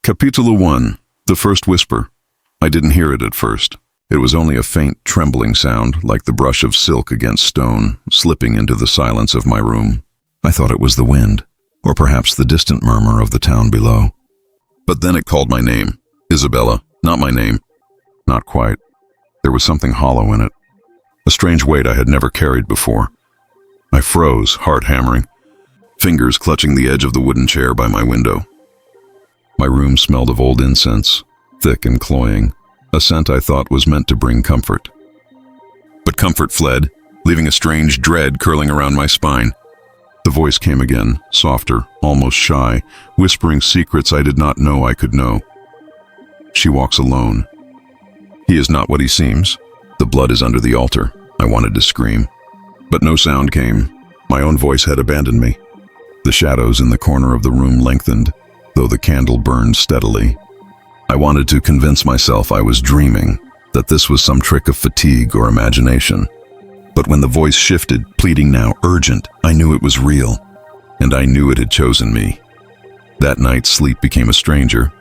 Capítulo 1. The First Whisper. I didn't hear it at first. It was only a faint, trembling sound, like the brush of silk against stone, slipping into the silence of my room. I thought it was the wind, or perhaps the distant murmur of the town below. But then it called my name. Isabella. Not my name. Not quite. There was something hollow in it. A strange weight I had never carried before. I froze, heart hammering, fingers clutching the edge of the wooden chair by my window. My room smelled of old incense, thick and cloying, a scent I thought was meant to bring comfort. But comfort fled, leaving a strange dread curling around my spine. The voice came again, softer, almost shy, whispering secrets I did not know I could know. She walks alone. He is not what he seems. The blood is under the altar. I wanted to scream. But no sound came. My own voice had abandoned me. The shadows in the corner of the room lengthened, though the candle burned steadily. I wanted to convince myself I was dreaming, that this was some trick of fatigue or imagination. But when the voice shifted, pleading now, urgent, I knew it was real, and I knew it had chosen me. That night, sleep became a stranger.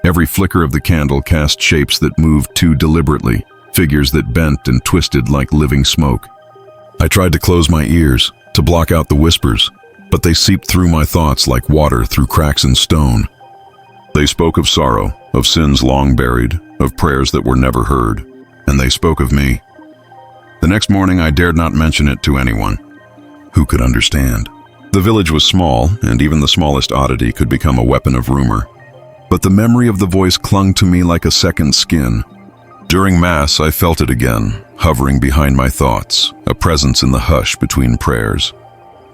Every flicker of the candle cast shapes that moved too deliberately, figures that bent and twisted like living smoke. I tried to close my ears, to block out the whispers, but they seeped through my thoughts like water through cracks in stone. They spoke of sorrow, of sins long buried, of prayers that were never heard, and they spoke of me. The next morning I dared not mention it to anyone. Who could understand? The village was small, and even the smallest oddity could become a weapon of rumor. But the memory of the voice clung to me like a second skin. During Mass I felt it again, hovering behind my thoughts, a presence in the hush between prayers.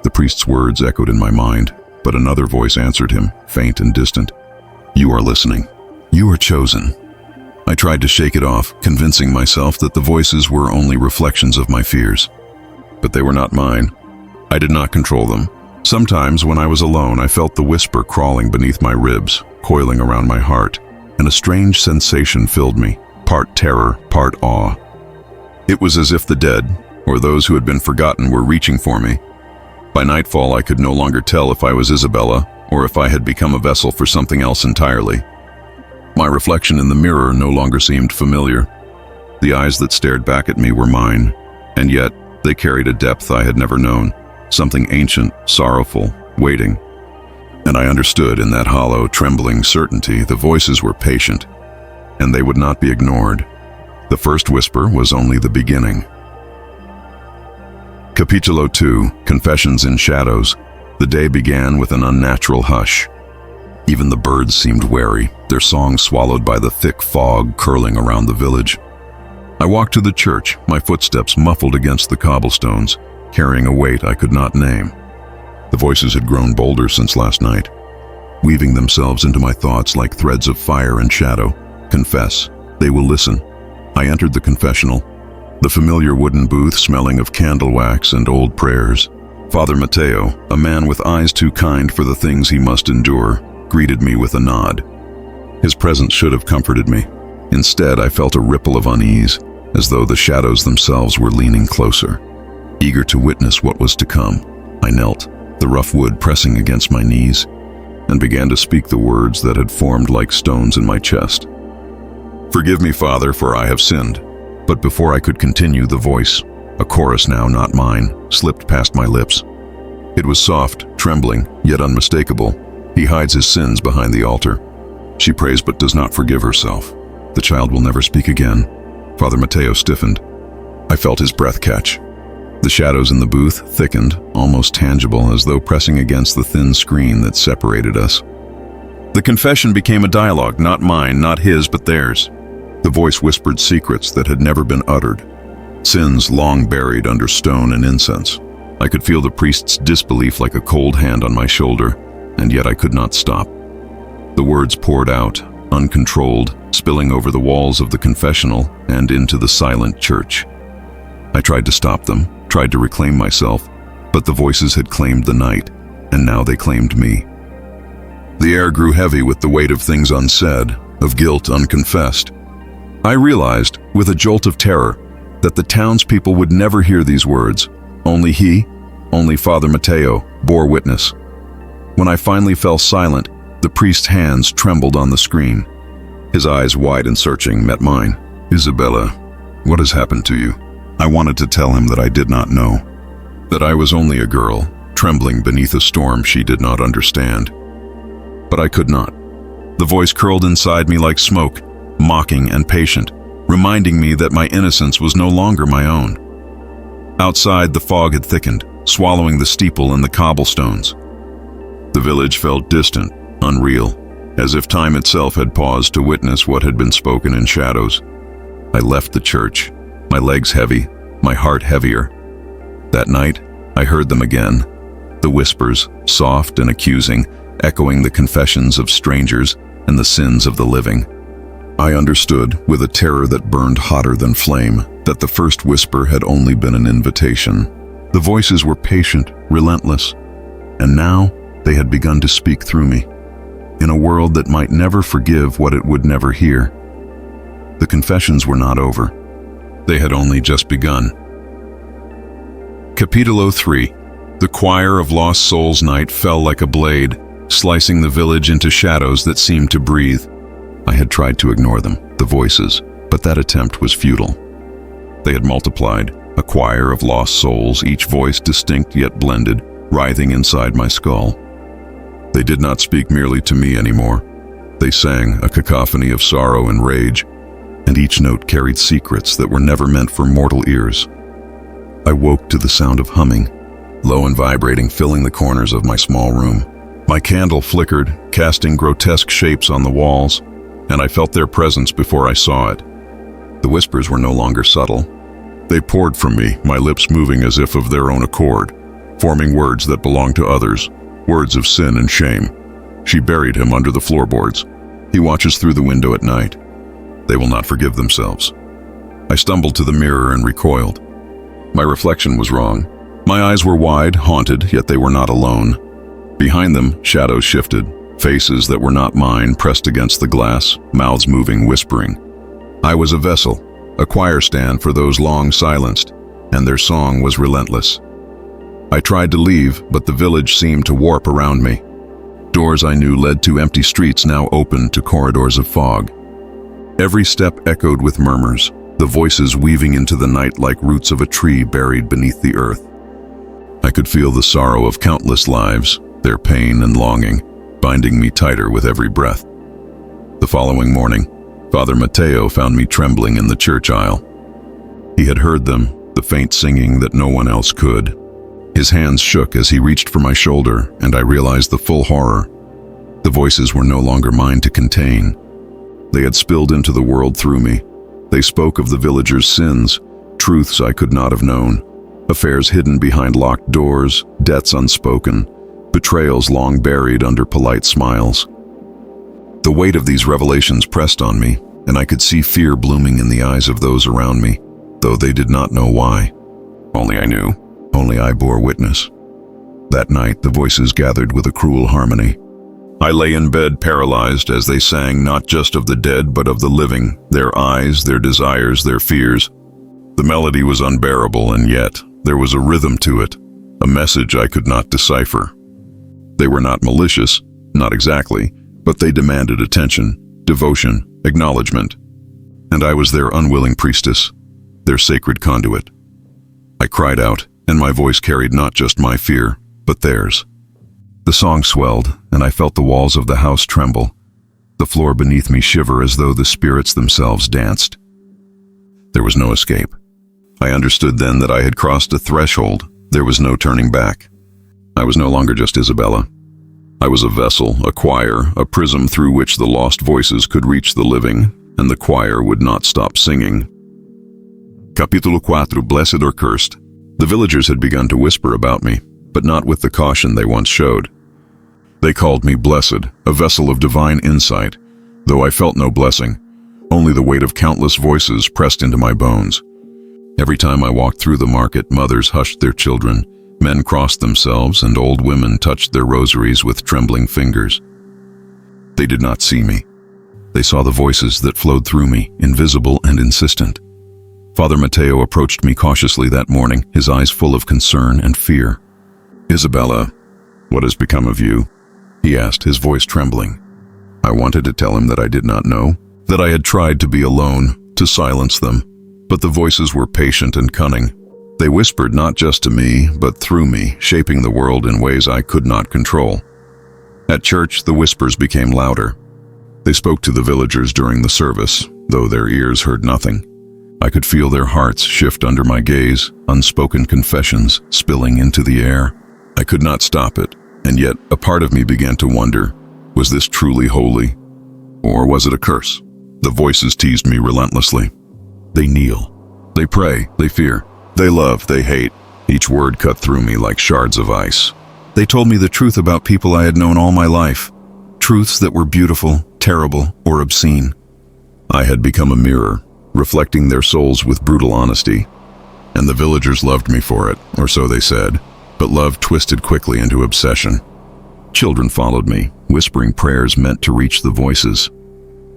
The priest's words echoed in my mind, but another voice answered him, faint and distant. You are listening. You are chosen. I tried to shake it off, convincing myself that the voices were only reflections of my fears. But they were not mine. I did not control them. Sometimes, when I was alone, I felt the whisper crawling beneath my ribs, coiling around my heart, and a strange sensation filled me, part terror, part awe. It was as if the dead, or those who had been forgotten, were reaching for me. By nightfall, I could no longer tell if I was Isabella or if I had become a vessel for something else entirely. My reflection in the mirror no longer seemed familiar. The eyes that stared back at me were mine, and yet they carried a depth I had never known, something ancient, sorrowful, waiting. And I understood in that hollow, trembling certainty the voices were patient, and they would not be ignored. The first whisper was only the beginning. Capítulo 2. Confessions in Shadows. The day began with an unnatural hush. Even the birds seemed wary, their songs swallowed by the thick fog curling around the village. I walked to the church, my footsteps muffled against the cobblestones, carrying a weight I could not name. The voices had grown bolder since last night, weaving themselves into my thoughts like threads of fire and shadow. Confess, they will listen. I entered the confessional, the familiar wooden booth smelling of candle wax and old prayers. Father Mateo, a man with eyes too kind for the things he must endure, greeted me with a nod. His presence should have comforted me. Instead, I felt a ripple of unease, as though the shadows themselves were leaning closer. Eager to witness what was to come, I knelt, the rough wood pressing against my knees, and began to speak the words that had formed like stones in my chest. Forgive me, Father, for I have sinned. But before I could continue, the voice, a chorus now not mine, slipped past my lips. It was soft, trembling, yet unmistakable. He hides his sins behind the altar. She prays but does not forgive herself. The child will never speak again. Father Mateo stiffened. I felt his breath catch. The shadows in the booth thickened, almost tangible, as though pressing against the thin screen that separated us. The confession became a dialogue, not mine, not his, but theirs. The voice whispered secrets that had never been uttered, sins long buried under stone and incense. I could feel the priest's disbelief like a cold hand on my shoulder, and yet I could not stop. The words poured out, uncontrolled, spilling over the walls of the confessional and into the silent church. I tried to stop them, tried to reclaim myself, but the voices had claimed the night, and now they claimed me. The air grew heavy with the weight of things unsaid, of guilt unconfessed. I realized, with a jolt of terror, that the townspeople would never hear these words. Only he, only Father Mateo, bore witness. When I finally fell silent, The priest's hands trembled on the screen. His eyes, wide and searching, met mine. "Isabella, what has happened to you?" I wanted to tell him that I did not know, that I was only a girl, trembling beneath a storm she did not understand. But I could not. The voice curled inside me like smoke, mocking and patient, reminding me that my innocence was no longer my own. Outside, the fog had thickened, swallowing the steeple and the cobblestones. The village felt distant, unreal, as if time itself had paused to witness what had been spoken in shadows. I left the church, my legs heavy, my heart heavier. That night, I heard them again, the whispers, soft and accusing, echoing the confessions of strangers and the sins of the living. I understood, with a terror that burned hotter than flame, that the first whisper had only been an invitation. The voices were patient, relentless, and now they had begun to speak through me, in a world that might never forgive what it would never hear. The confessions were not over. They had only just begun. Capítulo 3. The choir of lost souls' night fell like a blade, slicing the village into shadows that seemed to breathe. I had tried to ignore them, the voices, but that attempt was futile. They had multiplied, a choir of lost souls, each voice distinct yet blended, writhing inside my skull. They did not speak merely to me anymore. They sang, a cacophony of sorrow and rage, and each note carried secrets that were never meant for mortal ears. I woke to the sound of humming, low and vibrating, filling the corners of my small room. My candle flickered, casting grotesque shapes on the walls, and I felt their presence before I saw it. The whispers were no longer subtle. They poured from me, my lips moving as if of their own accord, forming words that belonged to others, words of sin and shame. She buried him under the floorboards. He watches through the window at night. They will not forgive themselves. I stumbled to the mirror and recoiled. My reflection was wrong. My eyes were wide, haunted, yet they were not alone. Behind them, shadows shifted, faces that were not mine pressed against the glass, mouths moving, whispering. I was a vessel, a choir stand for those long silenced, and their song was relentless. I tried to leave, but the village seemed to warp around me. Doors I knew led to empty streets now opened to corridors of fog. Every step echoed with murmurs, the voices weaving into the night like roots of a tree buried beneath the earth. I could feel the sorrow of countless lives, their pain and longing, binding me tighter with every breath. The following morning, Father Mateo found me trembling in the church aisle. He had heard them, the faint singing that no one else could. His hands shook as he reached for my shoulder, and I realized the full horror. The voices were no longer mine to contain. They had spilled into the world through me. They spoke of the villagers' sins, truths I could not have known, affairs hidden behind locked doors, debts unspoken, betrayals long buried under polite smiles. The weight of these revelations pressed on me, and I could see fear blooming in the eyes of those around me, though they did not know why. Only I knew, only I bore witness. That night, the voices gathered with a cruel harmony. I lay in bed paralyzed as they sang not just of the dead but of the living, their eyes, their desires, their fears. The melody was unbearable, and yet there was a rhythm to it, a message I could not decipher. They were not malicious, not exactly, but they demanded attention, devotion, acknowledgement. And I was their unwilling priestess, their sacred conduit. I cried out, and my voice carried not just my fear, but theirs. The song swelled, and I felt the walls of the house tremble, the floor beneath me shiver as though the spirits themselves danced. There was no escape. I understood then that I had crossed a threshold. There was no turning back. I was no longer just Isabella. I was a vessel, a choir, a prism through which the lost voices could reach the living, and the choir would not stop singing. Capítulo 4. Blessed or cursed. The villagers had begun to whisper about me, but not with the caution they once showed. They called me blessed, a vessel of divine insight, though I felt no blessing, only the weight of countless voices pressed into my bones. Every time I walked through the market, mothers hushed their children, men crossed themselves, and old women touched their rosaries with trembling fingers. They did not see me. They saw the voices that flowed through me, invisible and insistent. Father Mateo approached me cautiously that morning, his eyes full of concern and fear. "Isabella, what has become of you?" he asked, his voice trembling. I wanted to tell him that I did not know, that I had tried to be alone, to silence them, but the voices were patient and cunning. They whispered not just to me, but through me, shaping the world in ways I could not control. At church, the whispers became louder. They spoke to the villagers during the service, though their ears heard nothing. I could feel their hearts shift under my gaze, unspoken confessions spilling into the air. I could not stop it, and yet a part of me began to wonder, was this truly holy? Or was it a curse? The voices teased me relentlessly. They kneel. They pray. They fear. They love. They hate. Each word cut through me like shards of ice. They told me the truth about people I had known all my life. Truths that were beautiful, terrible, or obscene. I had become a mirror, reflecting their souls with brutal honesty. And the villagers loved me for it, or so they said. But love twisted quickly into obsession. Children followed me, whispering prayers meant to reach the voices.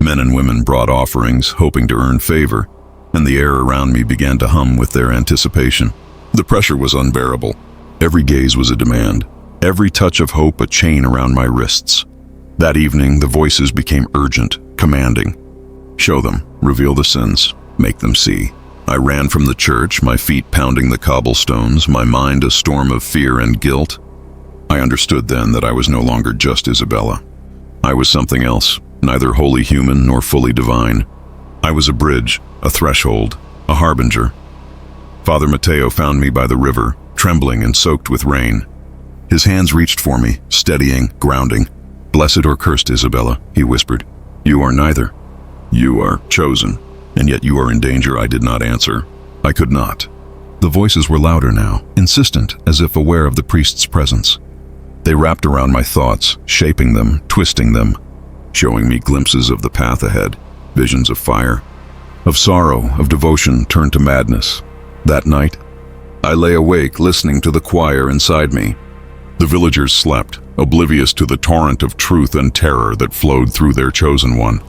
Men and women brought offerings, hoping to earn favor, and the air around me began to hum with their anticipation. The pressure was unbearable. Every gaze was a demand, every touch of hope a chain around my wrists. That evening, the voices became urgent, commanding. Show them, reveal the sins, make them see. I ran from the church, my feet pounding the cobblestones, my mind a storm of fear and guilt. I understood then that I was no longer just Isabella. I was something else, neither wholly human nor fully divine. I was a bridge, a threshold, a harbinger. Father Mateo found me by the river, trembling and soaked with rain. His hands reached for me, steadying, grounding. Blessed or cursed, Isabella, he whispered. You are neither. You are chosen, and yet you are in danger. I did not answer. I could not. The voices were louder now, insistent, as if aware of the priest's presence. They wrapped around my thoughts, shaping them, twisting them, showing me glimpses of the path ahead, visions of fire, of sorrow, of devotion turned to madness. That night, I lay awake listening to the choir inside me. The villagers slept, oblivious to the torrent of truth and terror that flowed through their chosen one.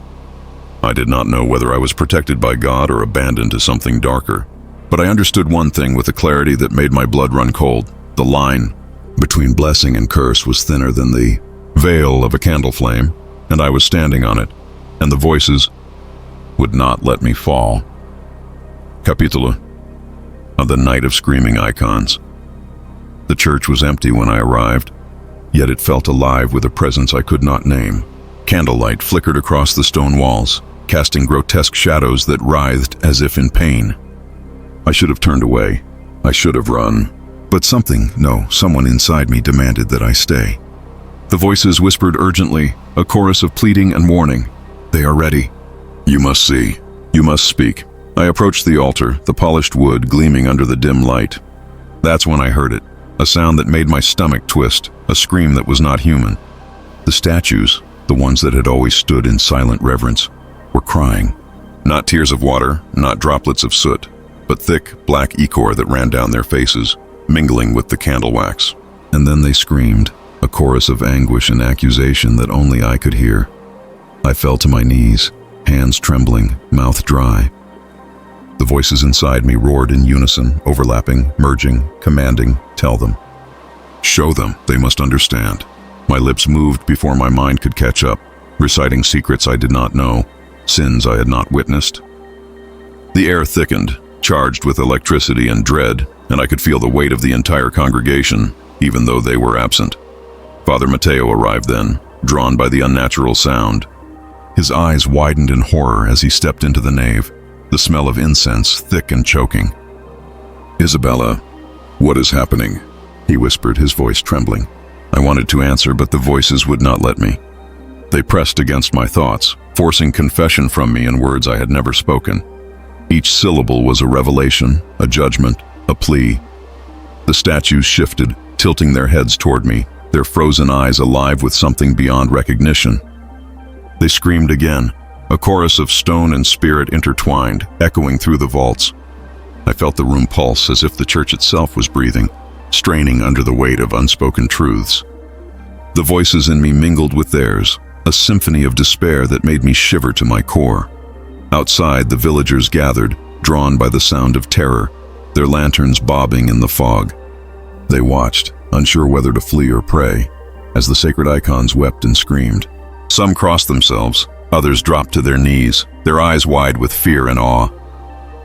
I did not know whether I was protected by God or abandoned to something darker, but I understood one thing with a clarity that made my blood run cold. The line between blessing and curse was thinner than the veil of a candle flame, and I was standing on it, and the voices would not let me fall. Capítulo of the Night of Screaming Icons. The church was empty when I arrived, yet it felt alive with a presence I could not name. Candlelight flickered across the stone walls, casting grotesque shadows that writhed as if in pain. I should have turned away. I should have run. But someone inside me demanded that I stay. The voices whispered urgently, a chorus of pleading and warning. They are ready. You must see. You must speak. I approached the altar, the polished wood gleaming under the dim light. That's when I heard it, a sound that made my stomach twist, a scream that was not human. The statues, the ones that had always stood in silent reverence, were crying. Not tears of water, not droplets of soot, but thick, black ichor that ran down their faces, mingling with the candle wax. And then they screamed, a chorus of anguish and accusation that only I could hear. I fell to my knees, hands trembling, mouth dry. The voices inside me roared in unison, overlapping, merging, commanding, tell them. Show them, they must understand. My lips moved before my mind could catch up, reciting secrets I did not know, sins I had not witnessed. The air thickened, charged with electricity and dread, and I could feel the weight of the entire congregation, even though they were absent. Father Mateo arrived then, drawn by the unnatural sound. His eyes widened in horror as he stepped into the nave, the smell of incense thick and choking. Isabella, what is happening? He whispered, his voice trembling. I wanted to answer, but the voices would not let me. They pressed against my thoughts, forcing confession from me in words I had never spoken. Each syllable was a revelation, a judgment, a plea. The statues shifted, tilting their heads toward me, their frozen eyes alive with something beyond recognition. They screamed again, a chorus of stone and spirit intertwined, echoing through the vaults. I felt the room pulse as if the church itself was breathing, straining under the weight of unspoken truths. The voices in me mingled with theirs, a symphony of despair that made me shiver to my core. Outside, the villagers gathered, drawn by the sound of terror, their lanterns bobbing in the fog. They watched, unsure whether to flee or pray. as the sacred icons wept and screamed. Some crossed themselves, others dropped to their knees, their eyes wide with fear and awe.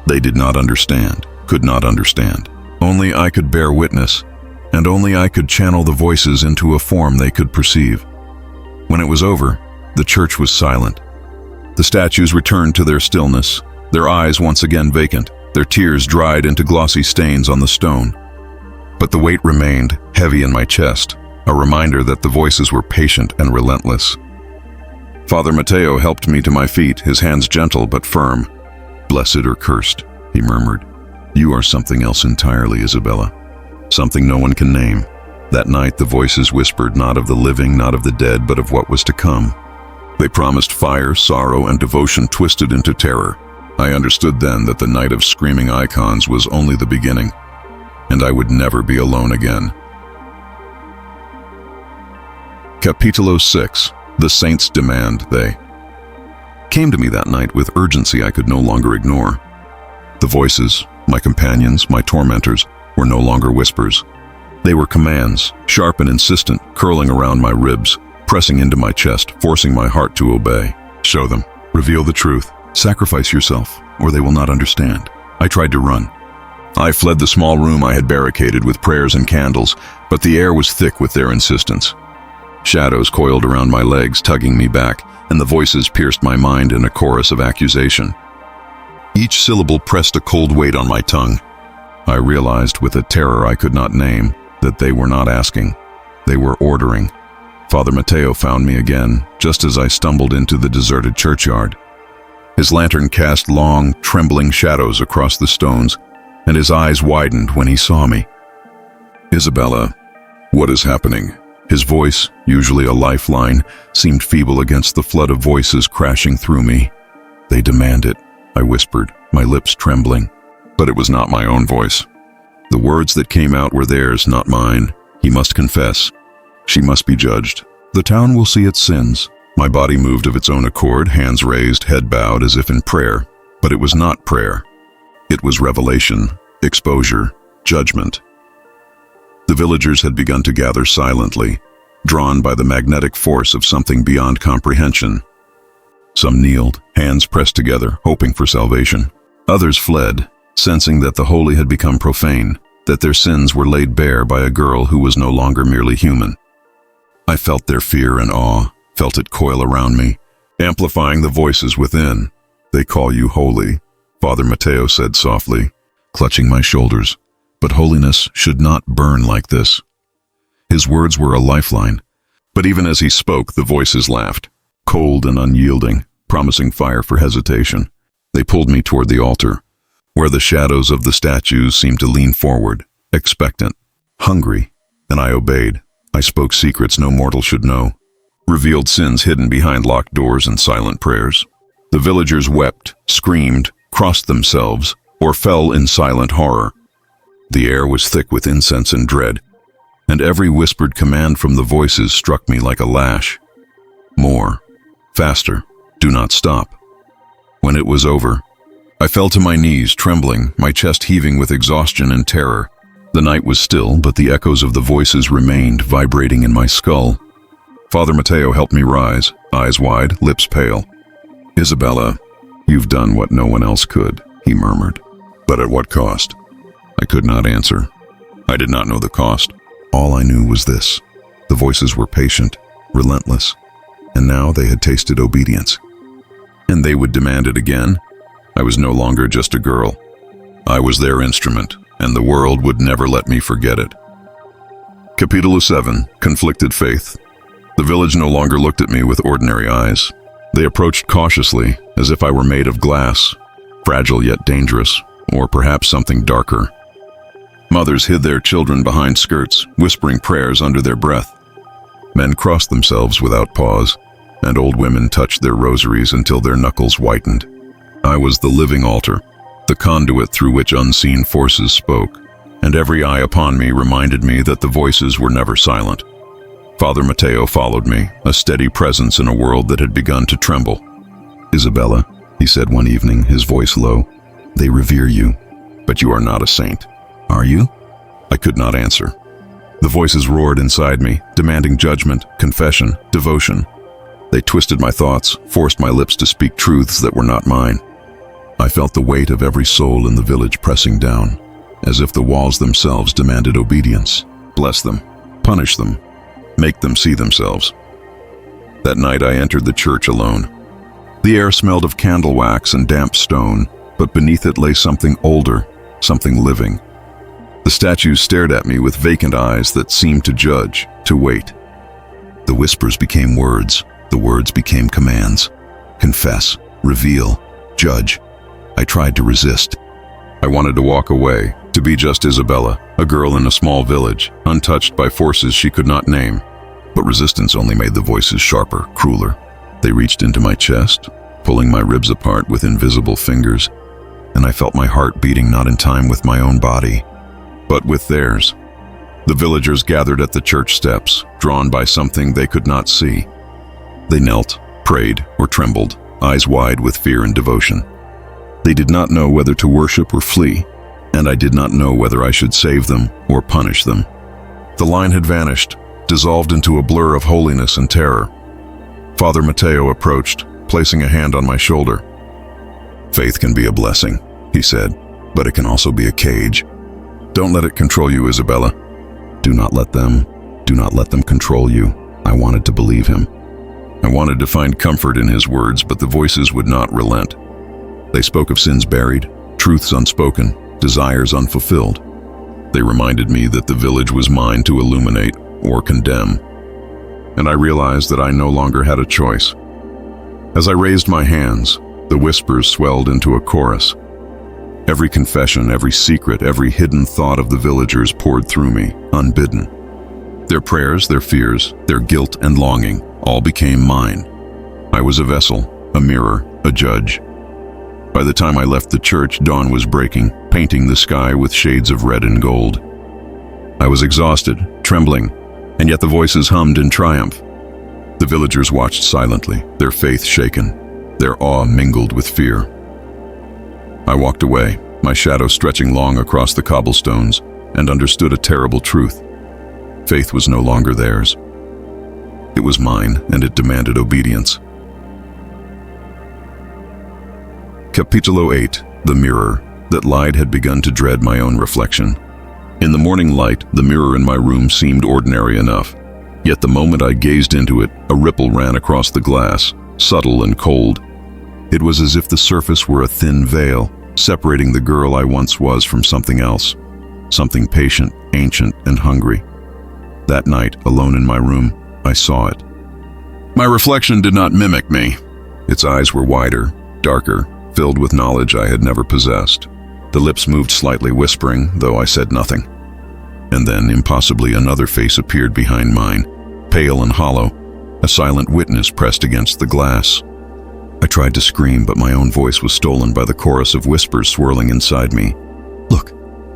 They did not understand, could not understand. Only I could bear witness, and only I could channel the voices into a form they could perceive. When it was over, the church was silent. The statues returned to their stillness, their eyes once again vacant, their tears dried into glossy stains on the stone. But the weight remained, heavy in my chest, a reminder that the voices were patient and relentless. Father Mateo helped me to my feet, his hands gentle but firm. "Blessed or cursed," he murmured. "You are something else entirely, Isabella. Something no one can name." That night the voices whispered not of the living, not of the dead, but of what was to come. They promised fire, sorrow, and devotion twisted into terror. I understood then that the night of screaming icons was only the beginning, and I would never be alone again. Capítulo 6. The Saints' Demand, they came to me that night with urgency I could no longer ignore. The voices, my companions, my tormentors, were no longer whispers. They were commands, sharp and insistent, curling around my ribs, pressing into my chest, forcing my heart to obey. Show them. Reveal the truth. Sacrifice yourself, or they will not understand. I tried to run. I fled the small room I had barricaded with prayers and candles, but the air was thick with their insistence. Shadows coiled around my legs, tugging me back, and the voices pierced my mind in a chorus of accusation. Each syllable pressed a cold weight on my tongue. I realized, with a terror I could not name, that they were not asking. They were ordering. Father Mateo found me again, just as I stumbled into the deserted churchyard. His lantern cast long, trembling shadows across the stones, and his eyes widened when he saw me. "Isabella, what is happening?" His voice, usually a lifeline, seemed feeble against the flood of voices crashing through me. "They demand it," I whispered, my lips trembling. But it was not my own voice. The words that came out were theirs, not mine. He must confess. She must be judged. The town will see its sins. My body moved of its own accord, hands raised, head bowed as if in prayer. But it was not prayer. It was revelation, exposure, judgment. The villagers had begun to gather silently, drawn by the magnetic force of something beyond comprehension. Some kneeled, hands pressed together, hoping for salvation. Others fled, sensing that the holy had become profane, that their sins were laid bare by a girl who was no longer merely human. I felt their fear and awe, felt it coil around me, amplifying the voices within. "They call you holy," Father Mateo said softly, clutching my shoulders. "But holiness should not burn like this." His words were a lifeline, but even as he spoke, the voices laughed, cold and unyielding, promising fire for hesitation. They pulled me toward the altar, where the shadows of the statues seemed to lean forward, expectant, hungry, and I obeyed. I spoke secrets no mortal should know, revealed sins hidden behind locked doors and silent prayers. The villagers wept, screamed, crossed themselves, or fell in silent horror. The air was thick with incense and dread, and every whispered command from the voices struck me like a lash. More, faster, do not stop. When it was over, I fell to my knees, trembling, my chest heaving with exhaustion and terror. The night was still, but the echoes of the voices remained, vibrating in my skull. Father Mateo helped me rise, eyes wide, lips pale. "Isabella, you've done what no one else could," he murmured. "But at what cost?" I could not answer. I did not know the cost. All I knew was this: the voices were patient, relentless, and now they had tasted obedience. And they would demand it again. I was no longer just a girl. I was their instrument, and the world would never let me forget it. Capítulo 7. Conflicted Faith. The village no longer looked at me with ordinary eyes. They approached cautiously, as if I were made of glass, fragile yet dangerous, or perhaps something darker. Mothers hid their children behind skirts, whispering prayers under their breath. Men crossed themselves without pause, and old women touched their rosaries until their knuckles whitened. I was the living altar, the conduit through which unseen forces spoke, and every eye upon me reminded me that the voices were never silent. Father Mateo followed me, a steady presence in a world that had begun to tremble. "Isabella," he said one evening, his voice low, "they revere you, but you are not a saint. Are you?" I could not answer. The voices roared inside me, demanding judgment, confession, devotion. They twisted my thoughts, forced my lips to speak truths that were not mine. I felt the weight of every soul in the village pressing down, as if the walls themselves demanded obedience. Bless them, punish them, make them see themselves. That night I entered the church alone. The air smelled of candle wax and damp stone, but beneath it lay something older, something living. The statues stared at me with vacant eyes that seemed to judge, to wait. The whispers became words, the words became commands. Confess, reveal, judge. I tried to resist. I wanted to walk away, to be just Isabella, a girl in a small village, untouched by forces she could not name. But resistance only made the voices sharper, crueler. They reached into my chest, pulling my ribs apart with invisible fingers, and I felt my heart beating not in time with my own body, but with theirs. The villagers gathered at the church steps, drawn by something they could not see. They knelt, prayed, or trembled, eyes wide with fear and devotion. They did not know whether to worship or flee, and I did not know whether I should save them or punish them. The line had vanished, dissolved into a blur of holiness and terror. Father Mateo approached, placing a hand on my shoulder. "Faith can be a blessing," he said, "but it can also be a cage. Don't let it control you, Isabella. Do not let them control you." I wanted to believe him. I wanted to find comfort in his words, but the voices would not relent. They spoke of sins buried, truths unspoken, desires unfulfilled. They reminded me that the village was mine to illuminate or condemn. And I realized that I no longer had a choice. As I raised my hands, the whispers swelled into a chorus. Every confession, every secret, every hidden thought of the villagers poured through me, unbidden. Their prayers, their fears, their guilt and longing, all became mine. I was a vessel, a mirror, a judge. By the time I left the church, dawn was breaking, painting the sky with shades of red and gold. I was exhausted, trembling, and yet the voices hummed in triumph. The villagers watched silently, their faith shaken, their awe mingled with fear. I walked away, my shadow stretching long across the cobblestones, and understood a terrible truth. Faith was no longer theirs. It was mine, and it demanded obedience. Capítulo 8. The Mirror. That light had begun to dread my own reflection. In the morning light, the mirror in my room seemed ordinary enough. Yet the moment I gazed into it, a ripple ran across the glass, subtle and cold. It was as if the surface were a thin veil, separating the girl I once was from something else, something patient, ancient, and hungry. That night, alone in my room, I saw it. My reflection did not mimic me. Its eyes were wider, darker, filled with knowledge I had never possessed. The lips moved slightly, whispering, though I said nothing. And then, impossibly, another face appeared behind mine, pale and hollow, a silent witness pressed against the glass. I tried to scream, but my own voice was stolen by the chorus of whispers swirling inside me. "Look,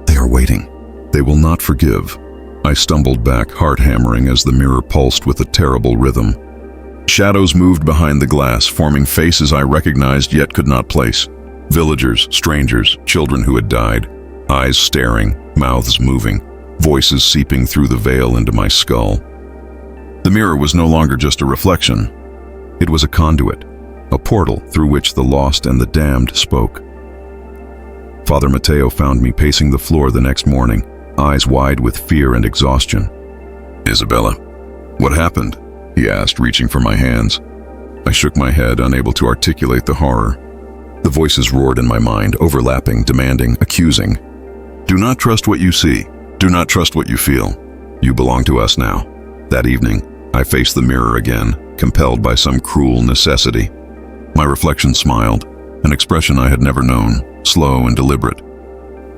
they are waiting. They will not forgive." I stumbled back, heart hammering as the mirror pulsed with a terrible rhythm. Shadows moved behind the glass, forming faces I recognized yet could not place. Villagers, strangers, children who had died, eyes staring, mouths moving, voices seeping through the veil into my skull. The mirror was no longer just a reflection. It was a conduit, a portal through which the lost and the damned spoke. Father Mateo found me pacing the floor the next morning, eyes wide with fear and exhaustion. "Isabella, what happened?" he asked, reaching for my hands. I shook my head, unable to articulate the horror. The voices roared in my mind, overlapping, demanding, accusing. "Do not trust what you see. Do not trust what you feel. You belong to us now." That evening, I faced the mirror again, compelled by some cruel necessity. My reflection smiled, an expression I had never known, slow and deliberate.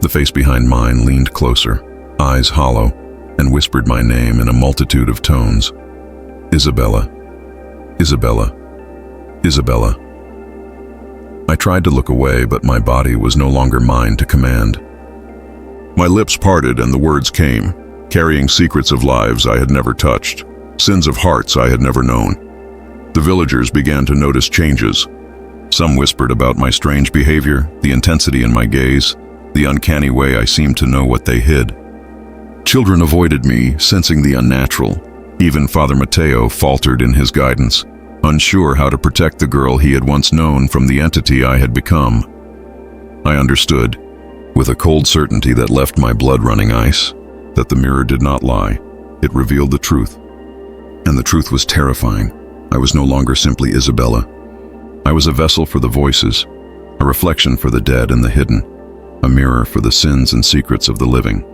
The face behind mine leaned closer, eyes hollow, and whispered my name in a multitude of tones. "Isabella, Isabella, Isabella." I tried to look away, but my body was no longer mine to command. My lips parted and the words came, carrying secrets of lives I had never touched, sins of hearts I had never known. The villagers began to notice changes. Some whispered about my strange behavior, the intensity in my gaze, the uncanny way I seemed to know what they hid. Children avoided me, sensing the unnatural. Even Father Mateo faltered in his guidance, unsure how to protect the girl he had once known from the entity I had become. I understood, with a cold certainty that left my blood running ice, that the mirror did not lie. It revealed the truth. And the truth was terrifying. I was no longer simply Isabella. I was a vessel for the voices, a reflection for the dead and the hidden, a mirror for the sins and secrets of the living.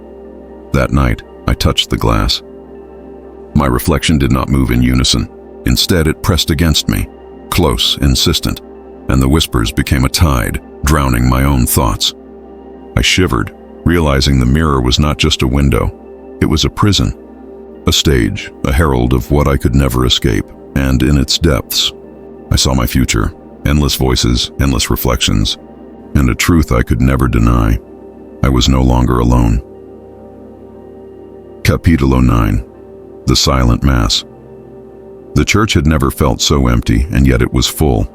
That night, I touched the glass. My reflection did not move in unison. Instead, it pressed against me, close, insistent, and the whispers became a tide, drowning my own thoughts. I shivered, realizing the mirror was not just a window. It was a prison, a stage, a herald of what I could never escape, and in its depths, I saw my future, endless voices, endless reflections, and a truth I could never deny. I was no longer alone. Capítulo 9. The Silent Mass. The church had never felt so empty, and yet it was full.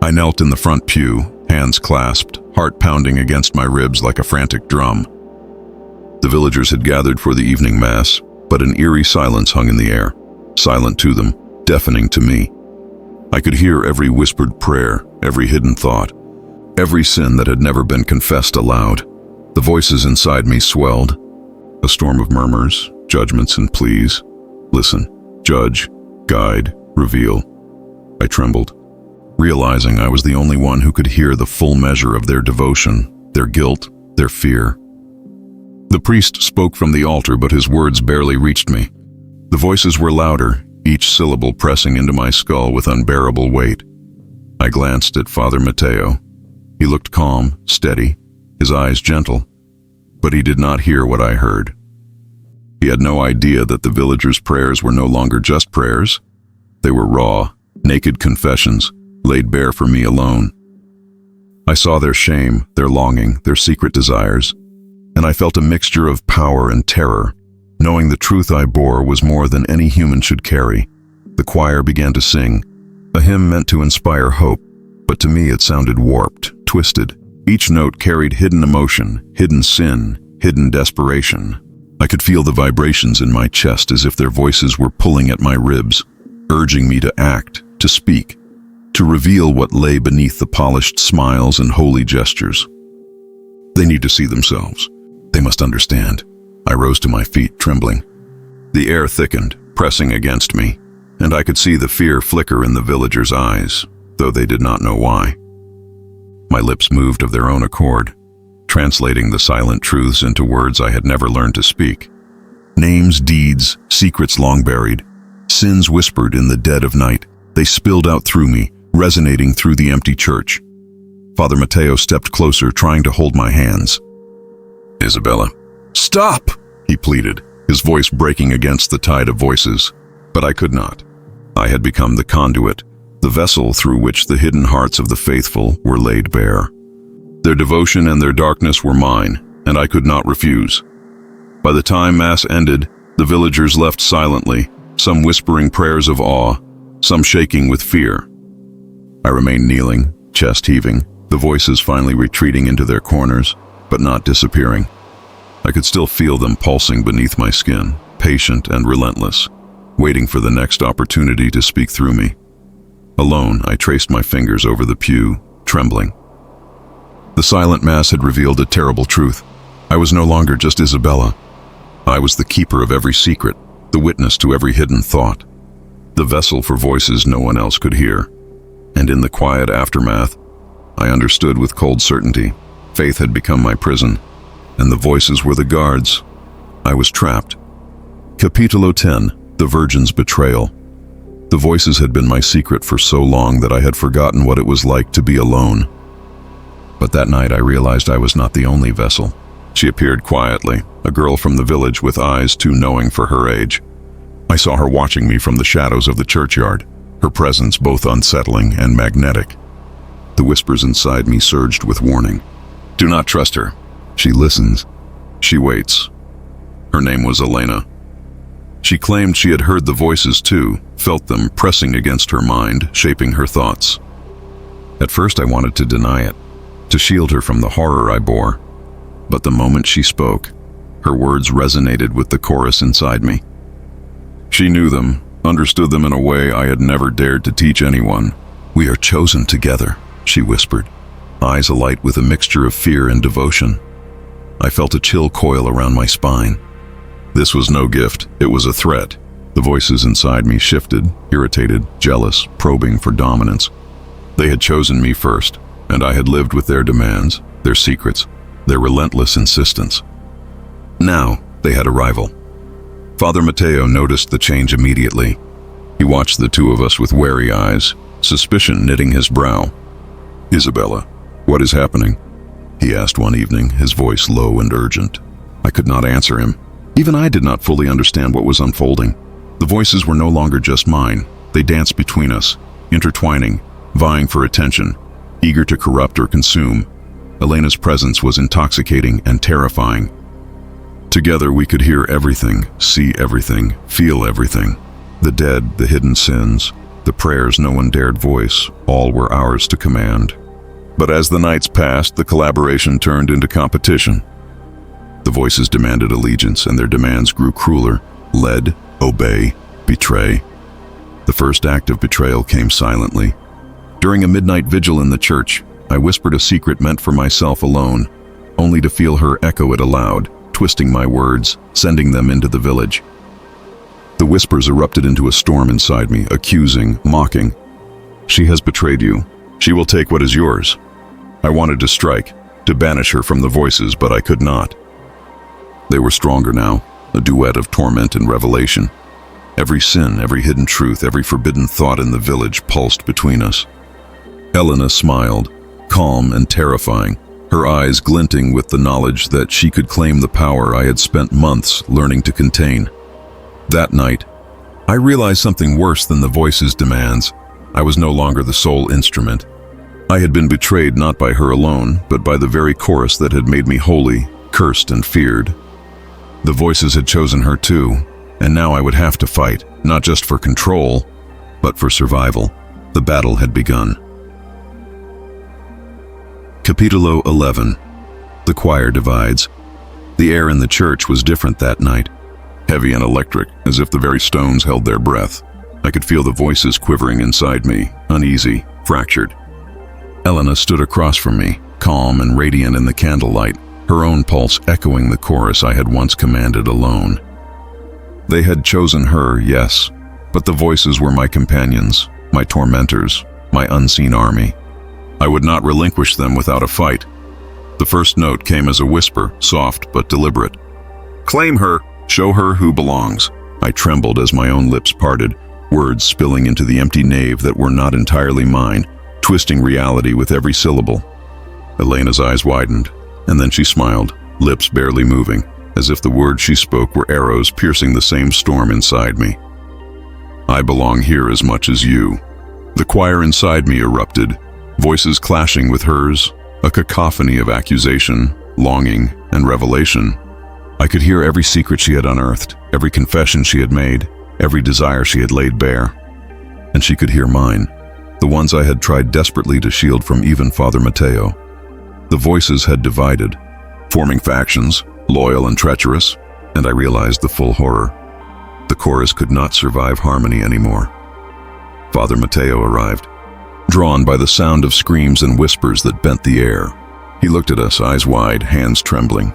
I knelt in the front pew, hands clasped, heart pounding against my ribs like a frantic drum. The villagers had gathered for the evening mass, but an eerie silence hung in the air, silent to them, deafening to me. I could hear every whispered prayer, every hidden thought, every sin that had never been confessed aloud. The voices inside me swelled, a storm of murmurs, judgments and pleas. Listen, judge, guide, reveal. I trembled, realizing I was the only one who could hear the full measure of their devotion, their guilt, their fear. The priest spoke from the altar, but his words barely reached me. The voices were louder, each syllable pressing into my skull with unbearable weight. I glanced at Father Mateo. He looked calm, steady, his eyes gentle, but he did not hear what I heard. He had no idea that the villagers' prayers were no longer just prayers. They were raw, naked confessions, laid bare for me alone. I saw their shame, their longing, their secret desires, and I felt a mixture of power and terror, knowing the truth I bore was more than any human should carry. The choir began to sing, a hymn meant to inspire hope, but to me it sounded warped, twisted. Each note carried hidden emotion, hidden sin, hidden desperation. I could feel the vibrations in my chest as if their voices were pulling at my ribs, urging me to act, to speak, to reveal what lay beneath the polished smiles and holy gestures. They need to see themselves. They must understand. I rose to my feet, trembling. The air thickened, pressing against me, and I could see the fear flicker in the villagers' eyes, though they did not know why. My lips moved of their own accord, translating the silent truths into words I had never learned to speak. Names, deeds, secrets long buried, sins whispered in the dead of night, they spilled out through me, resonating through the empty church. Father Mateo stepped closer, trying to hold my hands. Isabella. Stop! He pleaded, his voice breaking against the tide of voices. But I could not. I had become the conduit, the vessel through which the hidden hearts of the faithful were laid bare. Their devotion and their darkness were mine, and I could not refuse. By the time Mass ended, the villagers left silently, some whispering prayers of awe, some shaking with fear. I remained kneeling, chest heaving, the voices finally retreating into their corners, but not disappearing. I could still feel them pulsing beneath my skin, patient and relentless, waiting for the next opportunity to speak through me. Alone, I traced my fingers over the pew, trembling. The silent Mass had revealed a terrible truth. I was no longer just Isabella. I was the keeper of every secret, the witness to every hidden thought, the vessel for voices no one else could hear. And in the quiet aftermath, I understood with cold certainty. Faith had become my prison, and the voices were the guards. I was trapped. Capítulo 10. The Virgin's Betrayal. The voices had been my secret for so long that I had forgotten what it was like to be alone. But that night I realized I was not the only vessel. She appeared quietly, a girl from the village with eyes too knowing for her age. I saw her watching me from the shadows of the churchyard, her presence both unsettling and magnetic. The whispers inside me surged with warning. Do not trust her. She listens. She waits. Her name was Elena. She claimed she had heard the voices too, felt them pressing against her mind, shaping her thoughts. At first I wanted to deny it, to shield her from the horror I bore. But the moment she spoke, Her words resonated with the chorus inside me. She knew them, understood them in a way I had never dared to teach anyone. "We are chosen together," she whispered, eyes alight with a mixture of fear and devotion. I felt a chill coil around my spine. This was no gift, it was a threat. The voices inside me shifted, irritated, jealous, probing for dominance. They had chosen me first, and I had lived with their demands, their secrets, their relentless insistence. Now, they had a rival. Father Mateo noticed the change immediately. He watched the two of us with wary eyes, suspicion knitting his brow. "Isabella, what is happening?" he asked one evening, his voice low and urgent. I could not answer him. Even I did not fully understand what was unfolding. The voices were no longer just mine. They danced between us, intertwining, vying for attention, eager to corrupt or consume. Elena's presence was intoxicating and terrifying. Together we could hear everything, see everything, feel everything. The dead, the hidden sins, the prayers no one dared voice, all were ours to command. But as the nights passed, the collaboration turned into competition. The voices demanded allegiance, and their demands grew crueler. Lead, obey, betray. The first act of betrayal came silently. During a midnight vigil in the church, I whispered a secret meant for myself alone, only to feel her echo it aloud, twisting my words, sending them into the village. The whispers erupted into a storm inside me, accusing, mocking. "She has betrayed you. She will take what is yours." I wanted to strike, to banish her from the voices, but I could not. They were stronger now, a duet of torment and revelation. Every sin, every hidden truth, every forbidden thought in the village pulsed between us. Elena smiled, calm and terrifying, her eyes glinting with the knowledge that she could claim the power I had spent months learning to contain. That night, I realized something worse than the voices' demands. I was no longer the sole instrument. I had been betrayed not by her alone, but by the very chorus that had made me holy, cursed and feared. The voices had chosen her too, and now I would have to fight, not just for control, but for survival. The battle had begun. Capítulo 11. The choir divides. The air in the church was different that night, heavy and electric, as if the very stones held their breath. I could feel the voices quivering inside me, uneasy, fractured. Elena stood across from me, calm and radiant in the candlelight, her own pulse echoing the chorus I had once commanded alone. They had chosen her, yes, but the voices were my companions, my tormentors, my unseen army. I would not relinquish them without a fight. The first note came as a whisper, soft but deliberate. "Claim her, show her who belongs." I trembled as my own lips parted, words spilling into the empty nave that were not entirely mine, twisting reality with every syllable. Elena's eyes widened, and then she smiled, lips barely moving, as if the words she spoke were arrows piercing the same storm inside me. "I belong here as much as you." The choir inside me erupted, voices clashing with hers, a cacophony of accusation, longing, and revelation. I could hear every secret she had unearthed, every confession she had made, every desire she had laid bare. And she could hear mine, the ones I had tried desperately to shield from even Father Mateo. The voices had divided, forming factions, loyal and treacherous, and I realized the full horror. The chorus could not survive harmony anymore. Father Mateo arrived, drawn by the sound of screams and whispers that bent the air. He looked at us, eyes wide, hands trembling.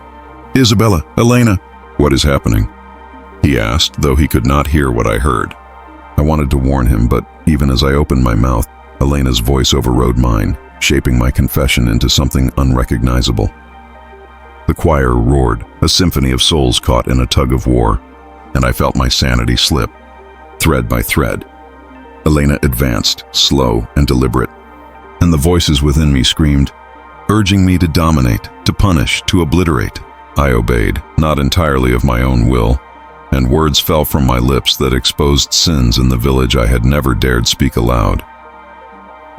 "Isabella, Elena, what is happening?" he asked, though he could not hear what I heard. I wanted to warn him, but even as I opened my mouth, Elena's voice overrode mine, shaping my confession into something unrecognizable. The choir roared, a symphony of souls caught in a tug of war, and I felt my sanity slip, thread by thread. Elena advanced, slow and deliberate, and the voices within me screamed, urging me to dominate, to punish, to obliterate. I obeyed, not entirely of my own will, and words fell from my lips that exposed sins in the village I had never dared speak aloud.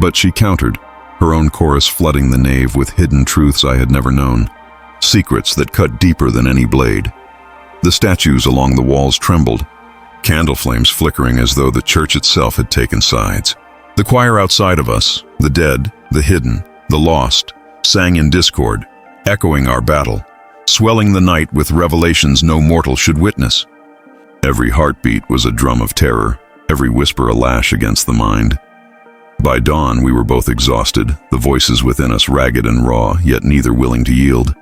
But she countered, her own chorus flooding the nave with hidden truths I had never known, secrets that cut deeper than any blade. The statues along the walls trembled, candle flames flickering as though the church itself had taken sides. The choir outside of us, the dead, the hidden, the lost, sang in discord, echoing our battle, swelling the night with revelations no mortal should witness. Every heartbeat was a drum of terror, every whisper a lash against the mind. By dawn, we were both exhausted, the voices within us ragged and raw, yet neither willing to yield.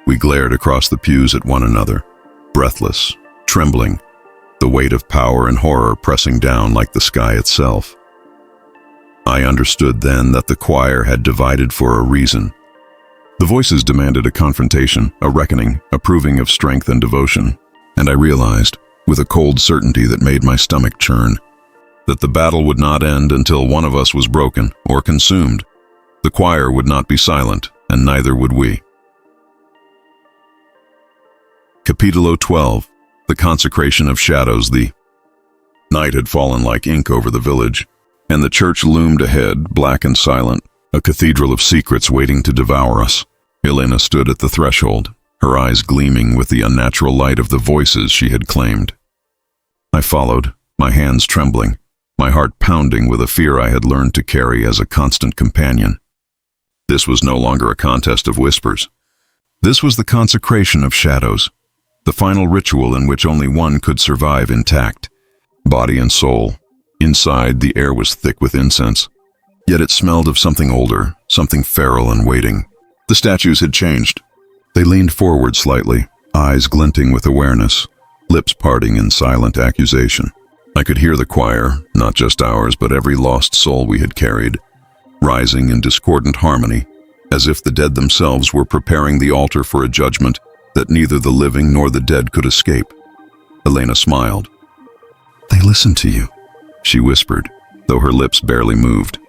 We glared across the pews at one another, breathless, trembling, the weight of power and horror pressing down like the sky itself. I understood then that the choir had divided for a reason. The voices demanded a confrontation, a reckoning, a proving of strength and devotion, and I realized, with a cold certainty that made my stomach churn, that the battle would not end until one of us was broken or consumed. The choir would not be silent, and neither would we. Capítulo 12. The Consecration of Shadows. The night had fallen like ink over the village, and the church loomed ahead, black and silent, a cathedral of secrets waiting to devour us. Elena stood at the threshold, her eyes gleaming with the unnatural light of the voices she had claimed. I followed, my hands trembling, my heart pounding with a fear I had learned to carry as a constant companion. This was no longer a contest of whispers. This was the consecration of shadows, the final ritual in which only one could survive intact, body and soul. Inside, the air was thick with incense, yet it smelled of something older, something feral and waiting. The statues had changed. They leaned forward slightly, eyes glinting with awareness, lips parting in silent accusation. I could hear the choir, not just ours, but every lost soul we had carried, rising in discordant harmony, as if the dead themselves were preparing the altar for a judgment that neither the living nor the dead could escape. Elena smiled. "They listen to you," she whispered, though her lips barely moved.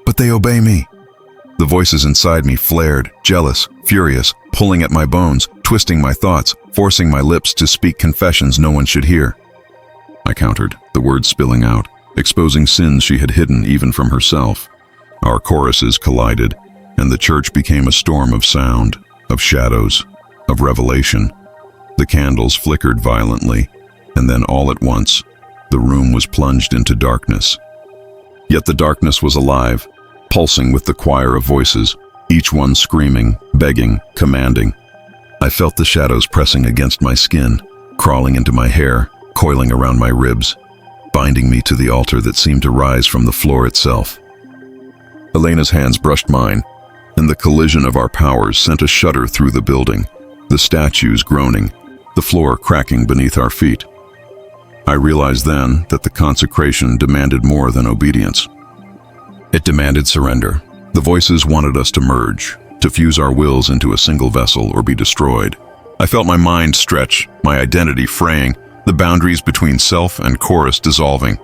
"But they obey me." The voices inside me flared, jealous, furious, pulling at my bones, twisting my thoughts, forcing my lips to speak confessions no one should hear. I countered, the words spilling out, exposing sins she had hidden even from herself. Our choruses collided, and the church became a storm of sound, of shadows, of revelation. The candles flickered violently, and then all at once, the room was plunged into darkness. Yet the darkness was alive, pulsing with the choir of voices, each one screaming, begging, commanding. I felt the shadows pressing against my skin, crawling into my hair, coiling around my ribs, binding me to the altar that seemed to rise from the floor itself. Elena's hands brushed mine, and the collision of our powers sent a shudder through the building, the statues groaning, the floor cracking beneath our feet. I realized then that the consecration demanded more than obedience. It demanded surrender. The voices wanted us to merge, to fuse our wills into a single vessel or be destroyed. I felt my mind stretch, my identity fraying, the boundaries between self and chorus dissolving.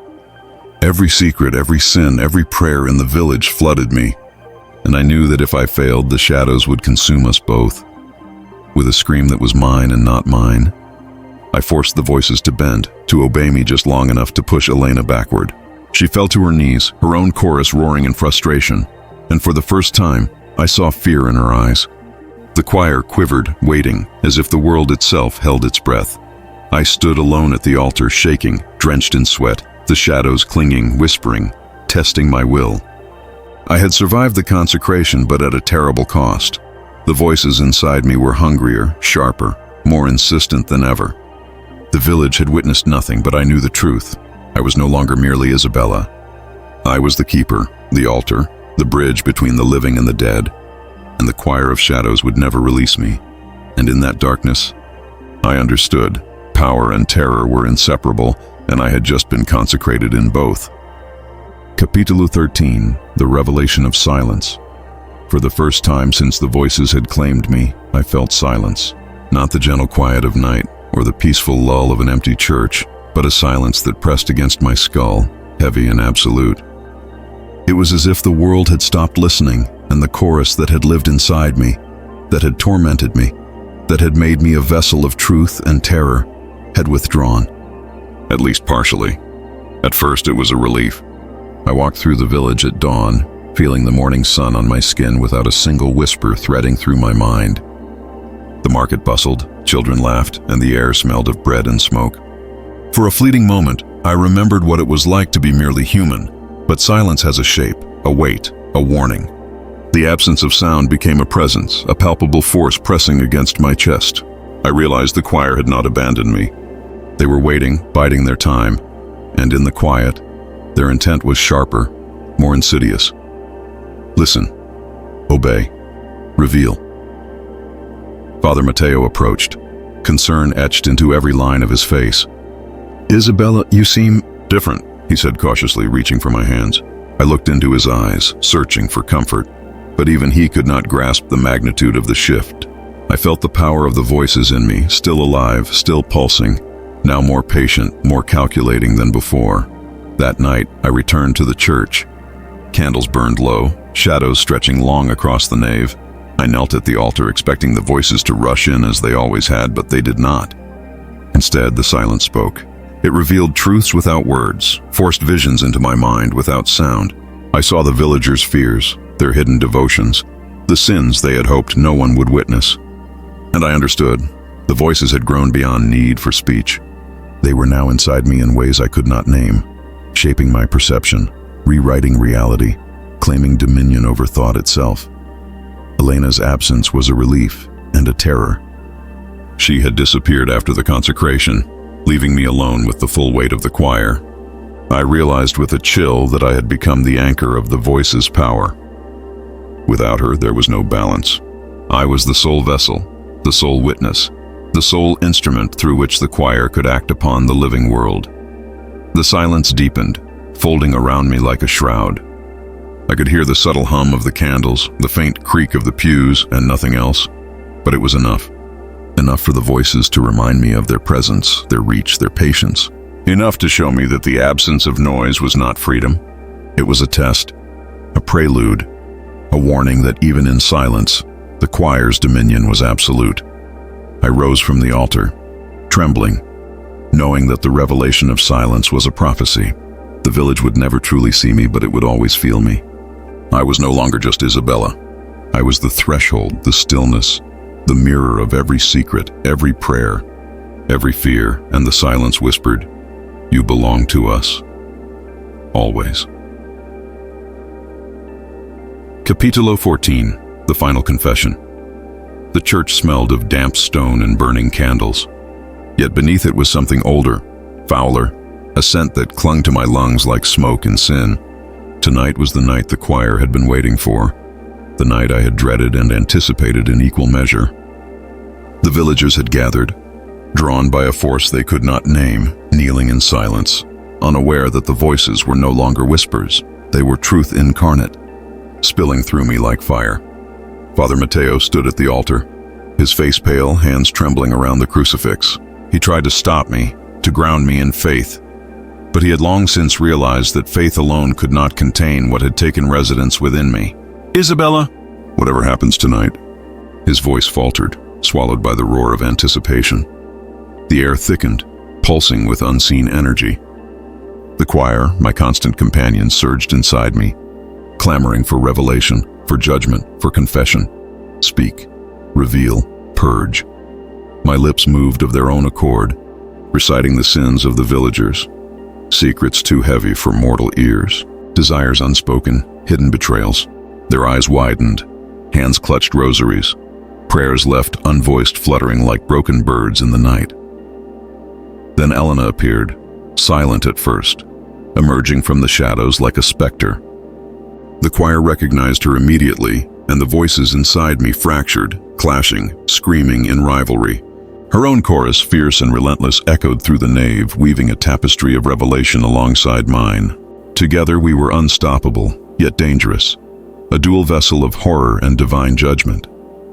Every secret, every sin, every prayer in the village flooded me, and I knew that if I failed, the shadows would consume us both. With a scream that was mine and not mine, I forced the voices to bend, to obey me just long enough to push Elena backward. She fell to her knees, her own chorus roaring in frustration, and for the first time, I saw fear in her eyes. The choir quivered, waiting, as if the world itself held its breath. I stood alone at the altar, shaking, drenched in sweat, the shadows clinging, whispering, testing my will. I had survived the consecration, but at a terrible cost. The voices inside me were hungrier, sharper, more insistent than ever. The village had witnessed nothing, but I knew the truth. I was no longer merely Isabella. I was the keeper, the altar, the bridge between the living and the dead, and the choir of shadows would never release me. And in that darkness, I understood. Power and terror were inseparable, and I had just been consecrated in both. Capítulo 13. The Revelation of Silence. For the first time since the voices had claimed me, I felt silence. Not the gentle quiet of night, or the peaceful lull of an empty church, but a silence that pressed against my skull, heavy and absolute. It was as if the world had stopped listening, and the chorus that had lived inside me, that had tormented me, that had made me a vessel of truth and terror, had withdrawn. At least partially. At first it was a relief. I walked through the village at dawn, feeling the morning sun on my skin without a single whisper threading through my mind. The market bustled, children laughed, and the air smelled of bread and smoke. For a fleeting moment, I remembered what it was like to be merely human, but silence has a shape, a weight, a warning. The absence of sound became a presence, a palpable force pressing against my chest. I realized the choir had not abandoned me. They were waiting, biding their time, and in the quiet, their intent was sharper, more insidious. Listen, obey, reveal. Father Mateo approached, concern etched into every line of his face. Isabella, you seem different, he said cautiously, reaching for my hands. I looked into his eyes, searching for comfort, but even he could not grasp the magnitude of the shift. I felt the power of the voices in me, still alive, still pulsing, now more patient, more calculating than before. That night, I returned to the church. Candles burned low, shadows stretching long across the nave. I knelt at the altar, expecting the voices to rush in as they always had, but they did not. Instead, the silence spoke. It revealed truths without words, forced visions into my mind without sound. I saw the villagers' fears, their hidden devotions, the sins they had hoped no one would witness. And I understood. The voices had grown beyond need for speech. They were now inside me in ways I could not name, shaping my perception, rewriting reality, claiming dominion over thought itself. Elena's absence was a relief and a terror. She had disappeared after the consecration, leaving me alone with the full weight of the choir. I realized with a chill that I had become the anchor of the voice's power. Without her, there was no balance. I was the sole vessel, the sole witness, the sole instrument through which the choir could act upon the living world. The silence deepened, folding around me like a shroud. I could hear the subtle hum of the candles, the faint creak of the pews, and nothing else. But it was enough. Enough for the voices to remind me of their presence, their reach, their patience. Enough to show me that the absence of noise was not freedom. It was a test, a prelude, a warning that even in silence, the choir's dominion was absolute. I rose from the altar, trembling, knowing that the revelation of silence was a prophecy. The village would never truly see me, but it would always feel me. I was no longer just Isabella. I was the threshold, the stillness, the mirror of every secret, every prayer, every fear, and the silence whispered, "You belong to us. Always." Capítulo 14, the final confession. The church smelled of damp stone and burning candles. Yet beneath it was something older, fouler, a scent that clung to my lungs like smoke and sin. Tonight was the night the choir had been waiting for, the night I had dreaded and anticipated in equal measure. The villagers had gathered, drawn by a force they could not name, kneeling in silence, unaware that the voices were no longer whispers. They were truth incarnate, spilling through me like fire. Father Mateo stood at the altar, his face pale, hands trembling around the crucifix. He tried to stop me, to ground me in faith, but he had long since realized that faith alone could not contain what had taken residence within me. "Isabella, whatever happens tonight," his voice faltered, swallowed by the roar of anticipation. The air thickened, pulsing with unseen energy. The choir, my constant companion, surged inside me, clamoring for revelation, for judgment, for confession. Speak, reveal, purge. My lips moved of their own accord, reciting the sins of the villagers, secrets too heavy for mortal ears, desires unspoken, hidden betrayals. Their eyes widened, hands clutched rosaries, prayers left unvoiced fluttering like broken birds in the night. Then Elena appeared, silent at first, emerging from the shadows like a specter. The choir recognized her immediately, and the voices inside me fractured, clashing, screaming in rivalry. Her own chorus, fierce and relentless, echoed through the nave, weaving a tapestry of revelation alongside mine. Together we were unstoppable, yet dangerous, a dual vessel of horror and divine judgment.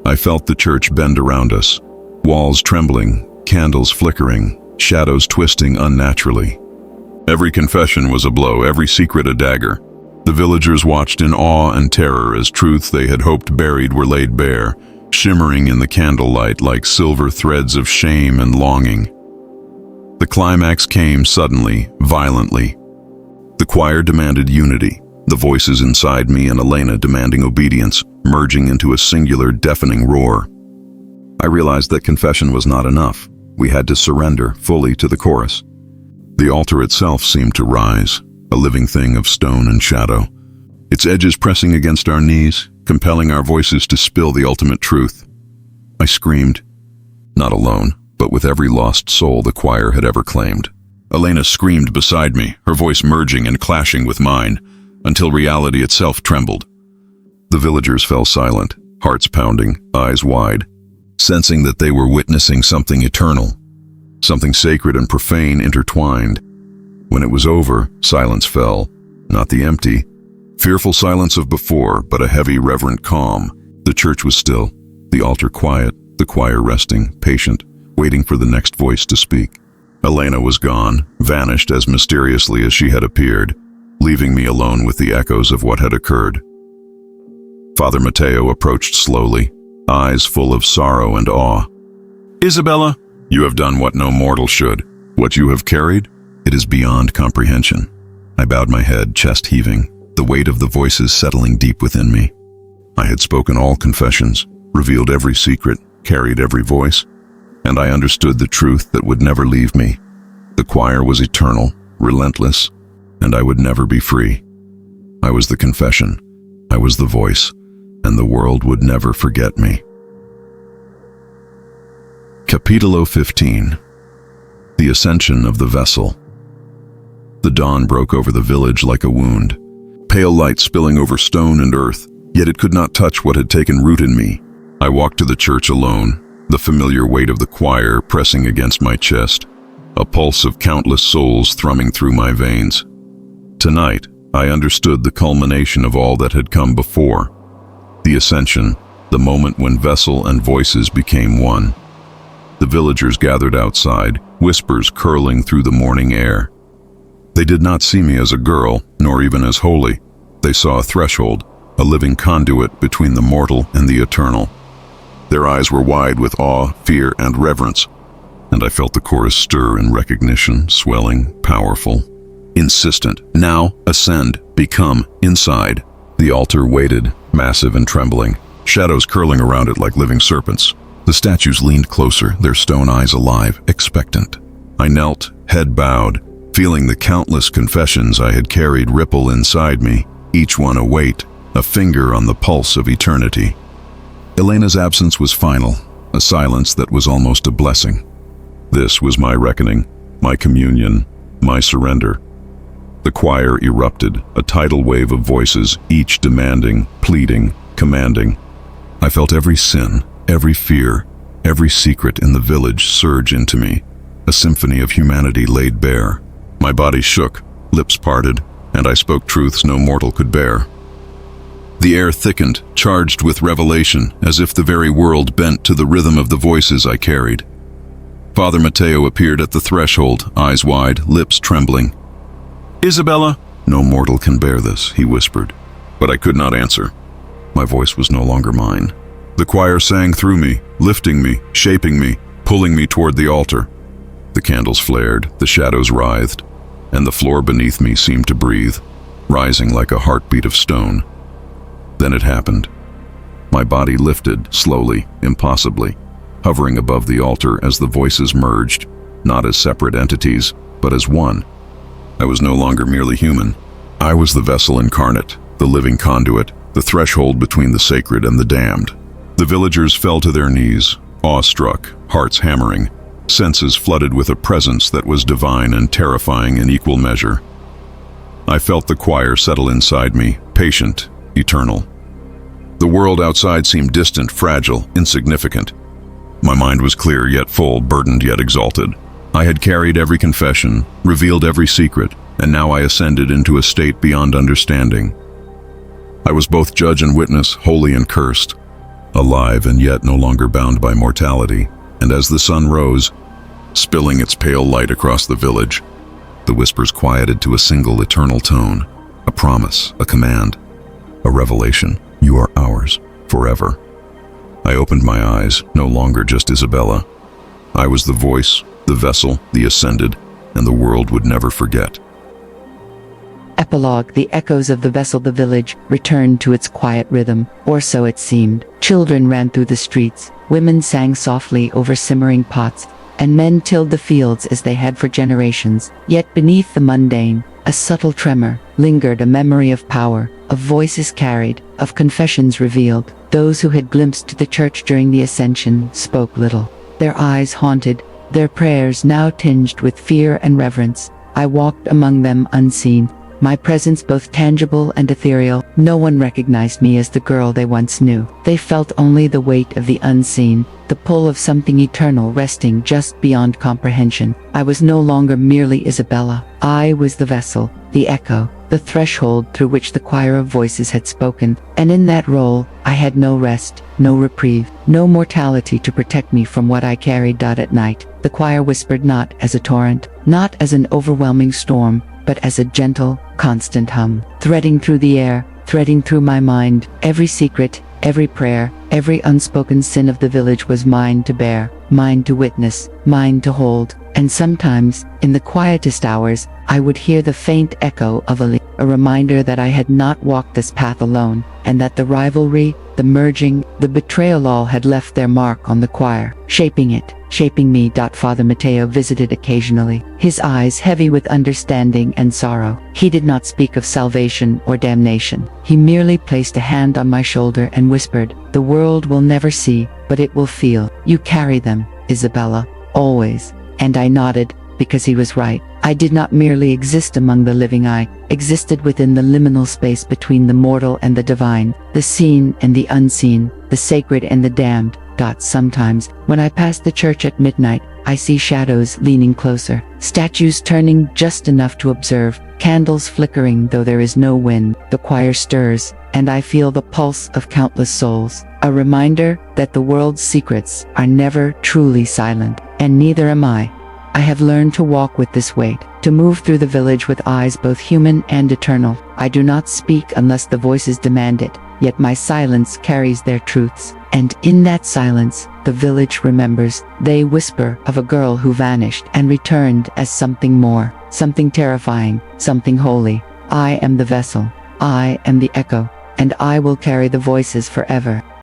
I felt the church bend around us, walls trembling, candles flickering, shadows twisting unnaturally. Every confession was a blow, every secret a dagger. The villagers watched in awe and terror as truths they had hoped buried were laid bare, shimmering in the candlelight like silver threads of shame and longing. The climax came suddenly, violently. The choir demanded unity, the voices inside me and Elena demanding obedience, merging into a singular, deafening roar. I realized that confession was not enough. We had to surrender fully to the chorus. The altar itself seemed to rise, a living thing of stone and shadow, its edges pressing against our knees, compelling our voices to spill the ultimate truth. I screamed, not alone, but with every lost soul the choir had ever claimed. Elena screamed beside me, her voice merging and clashing with mine, until reality itself trembled. The villagers fell silent, hearts pounding, eyes wide, sensing that they were witnessing something eternal, something sacred and profane intertwined. When it was over, silence fell, not the empty, fearful silence of before, but a heavy, reverent calm. The church was still, the altar quiet, the choir resting, patient, waiting for the next voice to speak. Elena was gone, vanished as mysteriously as she had appeared, leaving me alone with the echoes of what had occurred. Father Matteo approached slowly, eyes full of sorrow and awe. "Isabella, you have done what no mortal should. What you have carried, it is beyond comprehension." I bowed my head, chest heaving, the weight of the voices settling deep within me. I had spoken all confessions, revealed every secret, carried every voice, and I understood the truth that would never leave me. The choir was eternal, relentless, and I would never be free. I was the confession, I was the voice, and the world would never forget me. Capítulo 15. The Ascension of the Vessel. The dawn broke over the village like a wound, pale light spilling over stone and earth, yet it could not touch what had taken root in me. I walked to the church alone, the familiar weight of the choir pressing against my chest, a pulse of countless souls thrumming through my veins. Tonight, I understood the culmination of all that had come before. The ascension, the moment when vessel and voices became one. The villagers gathered outside, whispers curling through the morning air. They did not see me as a girl, nor even as holy. They saw a threshold, a living conduit between the mortal and the eternal. Their eyes were wide with awe, fear, and reverence, and I felt the chorus stir in recognition, swelling, powerful, insistent. Now, ascend, become, inside. The altar waited, massive and trembling, shadows curling around it like living serpents. The statues leaned closer, their stone eyes alive, expectant. I knelt, head bowed, feeling the countless confessions I had carried ripple inside me, each one a weight, a finger on the pulse of eternity. Elena's absence was final, a silence that was almost a blessing. This was my reckoning, my communion, my surrender. The choir erupted, a tidal wave of voices, each demanding, pleading, commanding. I felt every sin, every fear, every secret in the village surge into me, a symphony of humanity laid bare. My body shook, lips parted, and I spoke truths no mortal could bear. The air thickened, charged with revelation, as if the very world bent to the rhythm of the voices I carried. Father Matteo appeared at the threshold, eyes wide, lips trembling. "Isabella!" "No mortal can bear this," he whispered, but I could not answer. My voice was no longer mine. The choir sang through me, lifting me, shaping me, pulling me toward the altar. The candles flared, the shadows writhed, and the floor beneath me seemed to breathe, rising like a heartbeat of stone. Then it happened. My body lifted, slowly, impossibly, hovering above the altar as the voices merged, not as separate entities, but as one. I was no longer merely human. I was the vessel incarnate, the living conduit, the threshold between the sacred and the damned. The villagers fell to their knees, awestruck, hearts hammering, senses flooded with a presence that was divine and terrifying in equal measure. I felt the choir settle inside me, patient, eternal. The world outside seemed distant, fragile, insignificant. My mind was clear yet full, burdened yet exalted. I had carried every confession, revealed every secret, and now I ascended into a state beyond understanding. I was both judge and witness, holy and cursed, alive and yet no longer bound by mortality. And as the sun rose, spilling its pale light across the village, the whispers quieted to a single eternal tone, a promise, a command, a revelation. You are ours, forever. I opened my eyes, no longer just Isabella. I was the voice, the vessel, the ascended, and the world would never forget. Epilogue. The echoes of the vessel, the village, returned to its quiet rhythm, or so it seemed. Children ran through the streets, women sang softly over simmering pots, and men tilled the fields as they had for generations. Yet beneath the mundane, a subtle tremor lingered, a memory of power, of voices carried, of confessions revealed. Those who had glimpsed the church during the Ascension spoke little. Their eyes haunted, their prayers now tinged with fear and reverence. I walked among them unseen, my presence both tangible and ethereal. No one recognized me as the girl they once knew. They felt only the weight of the unseen, the pull of something eternal resting just beyond comprehension. I was no longer merely Isabella. I was the vessel, the echo, the threshold through which the choir of voices had spoken, and in that role, I had no rest, no reprieve, no mortality to protect me from what I carried. At night, the choir whispered not as a torrent, not as an overwhelming storm, but as a gentle, constant hum, threading through the air, threading through my mind. Every secret, every prayer, every unspoken sin of the village was mine to bear, mine to witness, mine to hold. And sometimes, in the quietest hours, I would hear the faint echo of a reminder that I had not walked this path alone, and that the rivalry, the merging, the betrayal all had left their mark on the choir, shaping it, shaping me. Father Mateo visited occasionally, his eyes heavy with understanding and sorrow. He did not speak of salvation or damnation. He merely placed a hand on my shoulder and whispered, "The world will never see, but it will feel. You carry them, Isabella, always." And I nodded, because he was right. I did not merely exist among the living, I existed within the liminal space between the mortal and the divine, the seen and the unseen, the sacred and the damned. Sometimes, when I pass the church at midnight, I see shadows leaning closer, statues turning just enough to observe, candles flickering though there is no wind. The choir stirs, and I feel the pulse of countless souls, a reminder that the world's secrets are never truly silent, and neither am I. I have learned to walk with this weight, to move through the village with eyes both human and eternal. I do not speak unless the voices demand it, yet my silence carries their truths. And in that silence, the village remembers. They whisper of a girl who vanished and returned as something more, something terrifying, something holy. I am the vessel, I am the echo, and I will carry the voices forever.